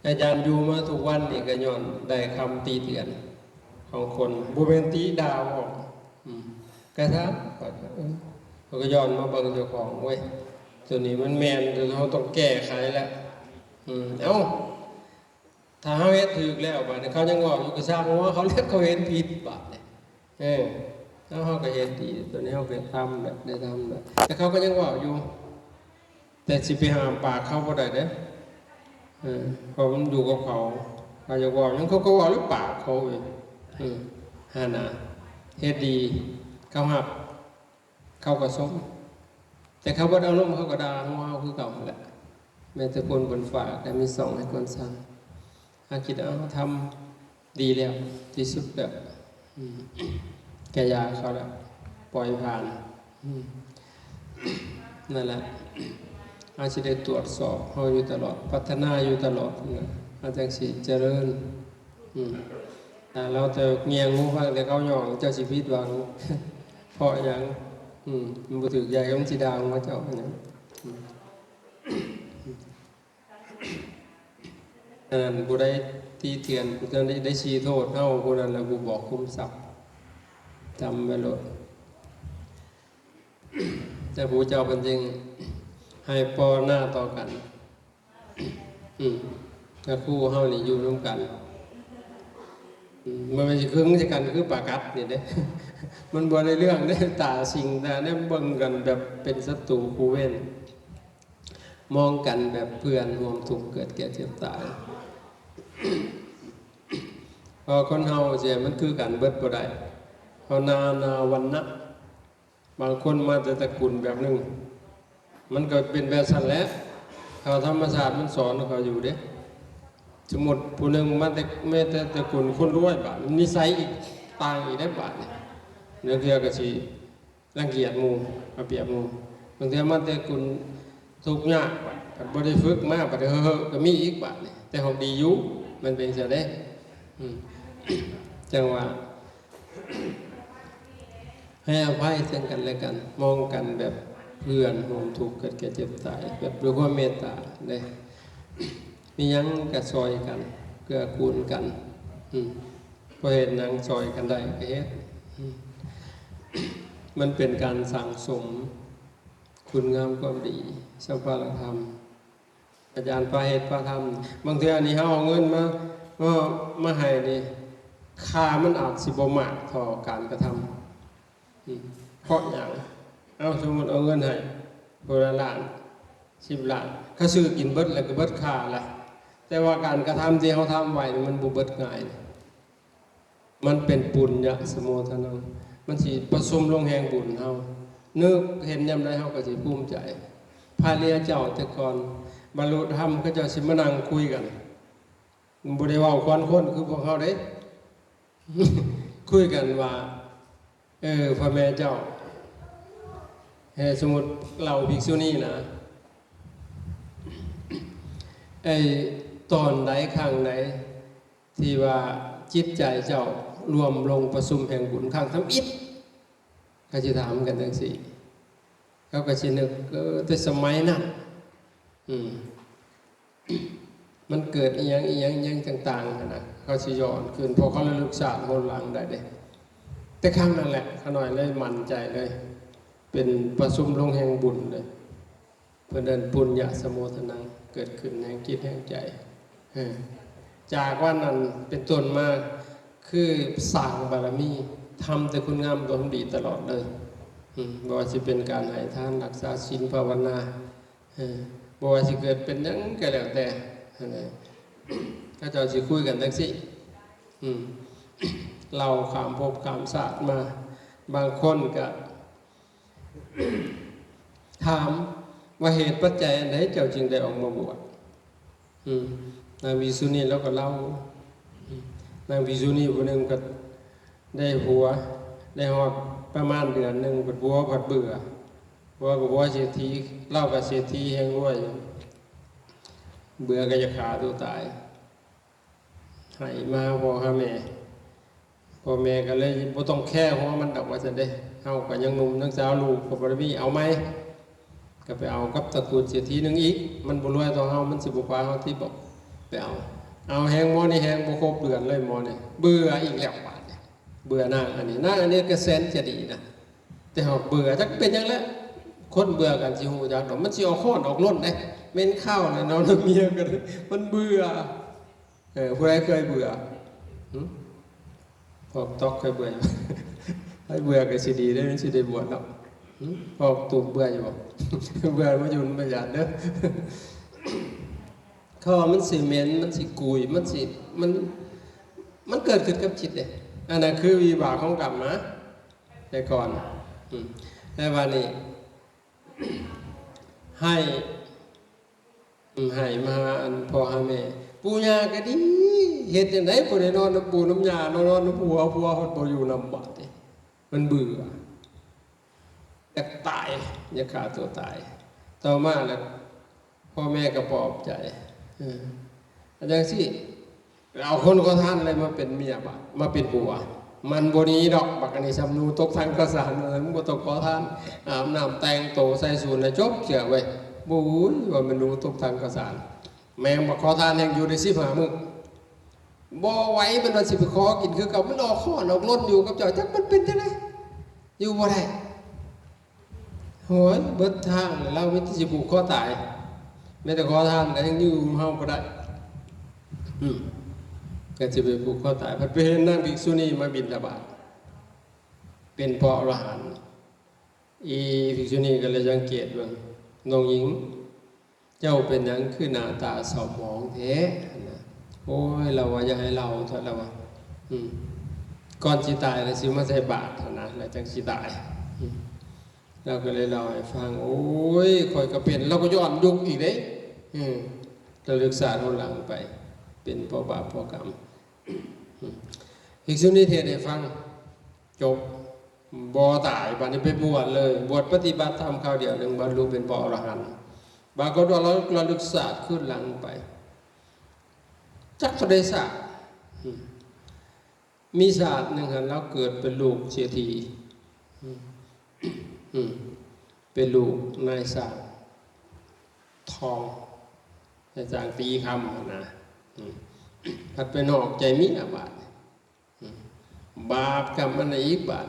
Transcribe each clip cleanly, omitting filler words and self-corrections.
อาจารย์อยู่มาทุกวันนี่ก็ย้อนได้คำตีเตือนของคนบุเวนตีดาวออกกระทั่งเขาก็ย้อนมาเบิ่งเจ้าของเว้ยตัวนี้มันแมนเราต้องแก้ไขแล้วเอ้าถ้าเขาเฮ็ดถูกแล้วบัดนี้เขายังว่าอยู่ก็สร้างว่าเขาเรียกเขาเฮ็ดผิดบัดเนี่ยแล้วเขาก็เฮ็ดดีตัวนี้เขาก็ทำแบบได้ทำแบบแต่เขาก็ยังว่าอยู่แต่สิไปห้ามปากเขาบ่ได้เด้เพราะมันอยู่กับเขาจะว่ายังเขาก็ว่าหรือปากเขาเองหานาเฮ็ดดีเขาหับเขาก็สมแต่เขาบ่ได้อารมณ์เขาก็ด่าเขาคือเก่าแหละแม้แต่คนบนฝากแต่มีส่องให้คนสั่งถ้าคิดเอาทำดีแล้วที่สุดแบบแกยาเขาแล้วปล่อยผ่านนั่นแหละอาจจะได้ตรวจสอบเขาอยู่ตลอดพัฒนาอยู่ตลอดนะอาจารย์สิเจริญเราจะเงียงงูฟังแต่เขาหย่องเจ้าชีวิตหวังเพราะอย่างมันบุตรใหญ่ก็มันสีดาวมาเจ้าอย่างนั้นบุได้ตีเทียนบุได้ชี้โทษเท่าบุนั้นแล้วบุบอกคุ้มทรัพย์จำไว้เลยแต่ผู้เจ้าเป็นจริงให้ปอหน้าต่อกันถ้าคู่เฮานี่อยู่ร่วมกันมันไม่ใช่คือมันจะกันคือปากัดนี่เด้ มันบ่ได้เรื่องได้ตาสิ่งแต่เนี่ยเบิ่งกันแบบเป็นศัตรูคู่เว้นมองกันแบบเพื่อนรวมทุกข์เกิดแก่เจ็บตายพอคนเฮาเสียมันคือกันเบิดบ่ได้เพราะนาวันนะบางคนมาแต่ตระกูลแบบนึงมันก็เป็นแบบสั้นแล้วเขาธรรมศาสตร์มันสอนเขาอยู่เด้สมมติผู้หนึ่งมาแต่แม่แต่ตระกูลคนรวยบาทนิสัยอีกต่างอีกได้บาทเนื้อเกลือก็สิรังเกียจหมู่มาเปรียบหมู่บางทีมาแต่กุลทุกข์ยากบาดบ่ได้ฝึกมาบาดเฮ้อก็มีอีกบาทแต่ของดีอยู่มันเป็นเสียได้จังว่าให้อภัยซึ่งกันและกันมองกันแบบเพื่อนร่วมทุกข์เกิดแก่เจ็บตายแบบด้วยความเมตตาได้มียังกระซอยกันเกื้อกูลกันพอเห็นนังซอยกันได้ก็เฮ็ดมันเป็นการสั่งสมคุณงามความดีสัมภารธรรมอาจารย์พาเหตุพาธรรมบางทีอันนี้เขาเอาเงินมาให้นี่ค่ามันอาจสิบ่มากเท่าการกระทำเพราะอย่างเอาสมมติเอาเงินให้คนละล้าน10 ล้านเขาซื้อกินเบิดแล้วก็เบิดค่าละแต่ว่าการกระทำที่เขาทำไว้มันบุเบิดง่ายมันเป็นปุญญะสมุทนังมันสิผสมลงแห่งบุญเฮานึกเห็นยามใดเฮาก็สิภูมิใจพาเรียเจ้าแต่ก่อนบรรลุธรรมก็เจ้าสิมานั่งคุยกันบ่ได้เว้าควันคนคือพวกเขาเด้ คุยกันว่าพ่อแม่เจ้าสมมุติเราภิกษุณีนะตอนไหนข้างไหนที่ว่าจิตใจเจ้ารวมลงประชุมแห่งบุญข้างทำอิฐก็จะถามกันจังสี่เขาก็สินึกแต่สมัยนั้นมันเกิดอีหยังต่างๆนะเขาสิย้อนขึ้นพอเขาระลึกชาติโหนหลังได้เด้แต่ครั้งนั้นแหละเขาหน่อยเลยมั่นใจเลยเป็นประชุมลงแห่งบุญเลยเพื่อเดินปุญญะสมุทนังเกิดขึ้นแห่งจิตแห่งใจจากวันนั้นเป็นต้นมาคือสร้างบารมีทำแต่คุณงามความดีตลอดเลยบ่ว่าจะเป็นการให้ทานรักษาศีลภาวนาบ่ว่าจะเกิดเป็นยังก็แล้วแต่ก็จะสิคุยกันจังซี่เราข้ามภพข้ามชาติมาบางคนก็ถามว่าเหตุปัจจัยอันไหนเจ้าจึงได้ออกมาบวชนางวิสุณีแล้วก็เล่านางวิสุณีคนหนึ่งก็ได้หัวได้หอดประมาณเดือนหนึ่งผัดบัวผัดเบื่อบัวเศรษฐีเล่ากับเศรษฐีแห่งรวยเบื่อก็จะขาตัวตายให้มาพ่อแม่ก็เลยบ่ต้องแค่หัวมันดอกว่าจะได้เฮาก็ยังหนุ่มนักสาวลูกก็บ่ได้มีเอาไหมก็ไปเอากับตระกูลเศรษฐีนึงอีกมันบ่รวยต่อเฮามันสิบ่กว่าเฮาที่บอกไป ไปเอาแหงหมอนี่แหงบ่ครบเดือนเลยหมอนี่เบื่ออีกแล้วบาดนี่เบื่อนางอันนี้ก็แสนจะดีนะแต่เฮาเบื่อจักเป็นหยังแล้วคนเบื่อกันสิฮู้จักดอกมันสิออกค้อนออกล้นเด้เม้นข้าวน่ะนอนกับเมียกันมันเบื่อผู้ใดเคยเบื่อพอกตอกเคยเบื่อให้เบื่อก็สิดีได้มันสิได้บวชเนาะพอกตูบเบื่ออยู่บ่เบื่อมาอยู่มันหยาดเด้อเขามันสิเหม็นมันสิกุยมันเกิดขึ้นกับจิตเลยอันนั้นคือวิบากของกรรมนะแต่ก่อนแต่วันนี้ให้มาอันพ่อหาแม่ปู่ย่าก็ดีเฮ็ดจังได๋บ่ได้นอนน้ำปู่น้ำย่านอนน้ำผัวฮอดบ่อยู่นำบัดนี่มันเบื่ออยากตายอยากฆ่าตัวตายต่อมาแล้วพ่อแม่ก็ปลอบใจอาจารย์สิเอาคนขอทานอะไรมาเป็นเมียบะมาเป็นผัวมันบ่นี้ดอกบักอันนี้สำนูตกทางกระสานมันบ่ตกขอทานอาบน้ำแต่งโตใส่สูทแล้วจบเชื่อไว้บุ้ยว่ามันนูตกทางกระสานแม่งบ่ขอทานแห่งอยู่ใน15มื้อบ่ไหวมันว่าสิไปขอกินคือเก่ามันออกข้อออกล้นอยู่กับเจ้าจักมันเป็นจังได๋อยู่บ่ได้โหยเบิดทางแล้วเรามีที่สิผูกคอตายแม้แต่ขอทานก็ยังอยู่เฮาบ่ได้ก็จะไปผูกคอตายพัดไปเห็นนางภิกษุณีมาบิณฑบาตเป็นพระอรหันต์ภิกษุณีก็เลยสังเกตว่าน้องหญิงเจ้าเป็นหยังคือหน้าตาเศร้าหมองแท้นะโอ้ยเราว่าอย่าให้เราเถอะเราว่าก่อนสิตายแล้วสิมาใส่บาตรนะแล้วจังสิตายเราก็เลยเล่าให้ฟังโอ้ยข่อยก็เป็นเราก็ย้อนยุคอีกเด้เราศึกษาทนหลังไปเป็นเพราะบาปเพราะกรรมภิกษุณีเทศน์ให้ฟังจบบ่ตายบัดนี้ไปบวชเลยบวชปฏิบัติธรรมคราวเดียวนึงบรรลุเป็นพระอรหันต์บางคนว่าเราระลึกศาสตร์ขึ้นหลังไปจักเขาได้ศาสตร์มีศาสตร์หนึ่งหันแล้วเกิดเป็นลูกเศรษฐีเป็นลูกนายสร้างทองนายสร้างตีคำนะพัดไปนอกใจมีบาทบาปกรรมอันไหนอีกบาท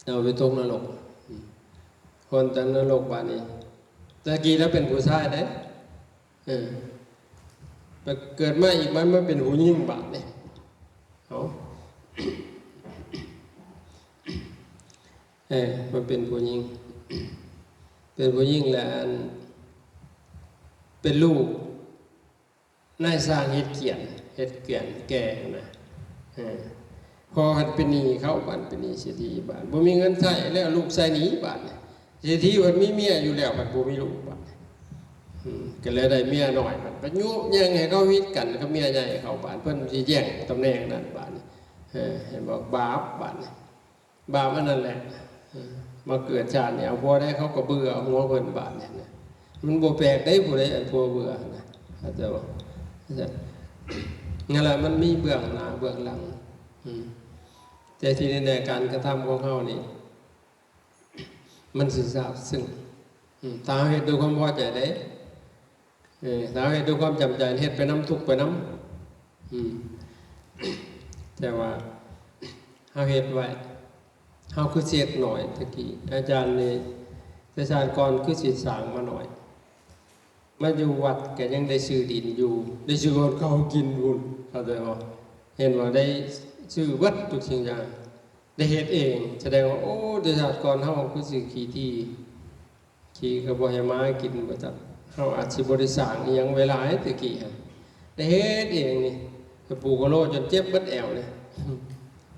เอาไปตกนรกคนตั้งนรกบาทนี้ตะกี้แล้วเป็นผู้ชายได้เกิดมาอีกมันมาเป็นผู้หญิงบาทเนี่ยมันเป็นผู้หญิงแล้วเป็นลูกนายสร้างเฮ็ดเกียนแก่นะพอหัดเป็นหนี้เข้าบ้านเป็นหนี้เศรษฐีบ้านบ่มีเงินใช้แล้วลูกใส่หนี้บ้านเศรษฐีมันมีเมียอยู่แล้วมันบ่มีลูกบ้านก็เลยได้เมียน้อยมันก็ยุแย่งให้เขาวิทย์กันกับเมียใหญ่เข้าบ้านเพิ่นสิแย่งตำแหน่งนั้นบ้านเห็นบอกบาปบ้านบาปอันนั้นแหละมาเกิดชาติเนี่ยเอาพอได้เขาก็เบื่อหัวเพิ่นบ้านเนี่ยมันบ่แปลกได้ผู้ใดอันพอเบื่อนะเข้าใจบ่นั่นแหละมันมีเบื้องหน้าเบื้องหลังแต่ที่ในการกระทำของเขานี่มันสิทราบซึ่งถ้าเฮ็ดด้วยความพอใจได้ถ้าเฮ็ดด้วยความจำใจเฮ็ดไปน้ำทุกข์ไปน้ำแต่ว่าเฮาเฮ็ดไว้เฮาคือเสียดหน่อยตะกี้อาจารย์นี่แต่ชาติก่อนคือสิสร้างมาหน่อยมาอยู่วัดก็ยังได้ซื้อดินอยู่ได้ซื้อคนเขากินบุญเข้าใจบ่เห็นว่าได้ซื้อวัดทุกสิ่งอย่างได้เฮ็ดเองแสดงว่าโอ้แต่ชาติก่อนเฮาคือสิขี่ก็บ่ให้มากินบ่จักเฮาอาจสิบ่ได้สร้างอีหยังไว้หลายตะกี้ได้เฮ็ดเองนี่ปลูกกะโลจนเจ็บเบิดแอวเลย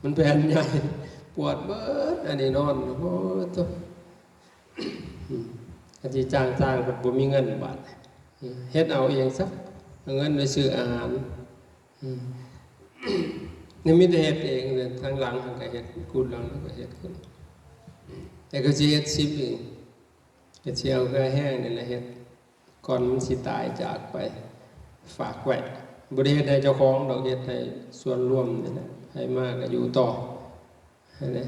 มันแผ่นใหญ่ปวดเบิดอันนี้นอนโอ้ตัวอาทิจ้างแบบบ่มีเงินบาทเฮ็ดเอาเองสักเงินไปซื้ออาหารนี่มีแต่เฮ็ดเองเลยทางหลังทางก็เฮ็ดกูดหลังก็เฮ็ดขึ้นแต่ก็สิเฮ็ด10เองเฮ็ดเชียวก็แห้งนี่แหละเฮ็ดก่อนมันสิตายจากไปฝากไว้บ่ได้เฮ็ดให้เจ้าของดอกเฮ็ดให้ส่วนรวมนี่แหละให้มากก็อยู่ต่อนะ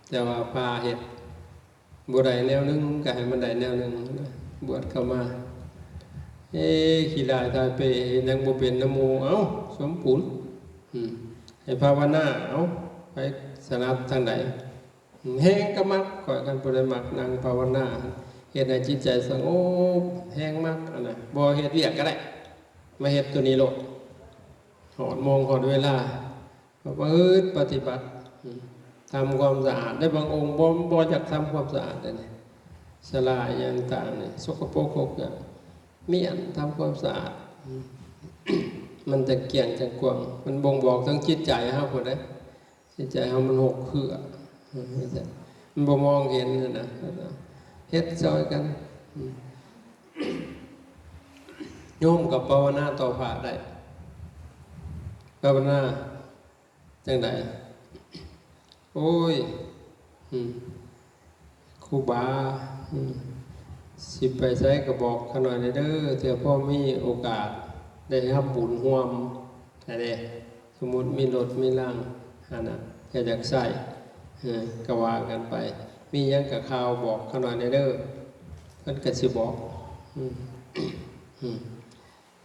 แต่ว่าพาเฮ็ด บ่ได้แนวหนึงก็ให้มันได้แนวหนึงบวชเข้ามาขี้ลายตายไปยังบ่เป็นนโมเอ้าสมปุญให้ภาวนาเอ้าไปสนับทางใดแห้งก็มักก่อยกันบ่ได้มักนั่งภาวนาเฮ็ดให้จิตใจสงบแห้งมักอันน่ะบ่เฮ็ดเวียกก็ได้มาเฮ็ดตัวนี้โลดหอดโมงหอดเวลาปฏิบัติทำความสะอาดได้บางองค์บ่อยากทำความสะอาดเลยสลายอย่างต่างเนี่ยสกปรกอย่างเมียนทำความสะอาดมันจะเกี่ยงจะกวางมันบ่งบอกทั้งจิตใจเฮาคนได้จิตใจเฮามันหกเหือมันบ่มองเห็นนะเฮ็ดซอยกันโยมกับภาวนาต่อพระได้ภาวนาจังไดโอ้ยครูบาสิไปใช้ก็บอกขน่อยเด้อเถื่อพ่อมีโอกาสได้รับบุญร่วมแต่สมมุติมีรถมีร่างน่ะก็อยากใส่ก็ว่ากันไปมีหยังกับข่าวบอกขน่อยเด้อเพิ่นก็สิบอก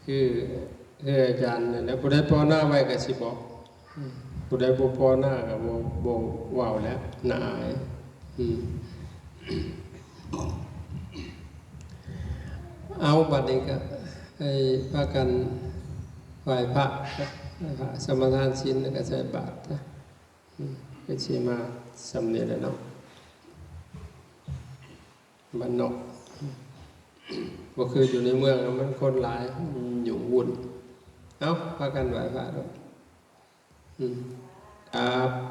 คืออาจารย์แล้วผู้ใดภาวนาไว้ก็สิบอกผู้ใดบ่ภาวนาก็บ่ว้าวแล้วน่าอายเอาบัดนี้ก็ให้พากันไหว้พระสมทานศีลแล้วก็ใส่บาตรนะก็สิมาสำเร็จแล้วเนาะบ้านนอกบ่คืออยู่ในเมืองมันคนหลายอยู่วุ่นเอาพากันไหว้พระด้วย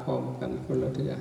พร้อมกันคนละเทื่อ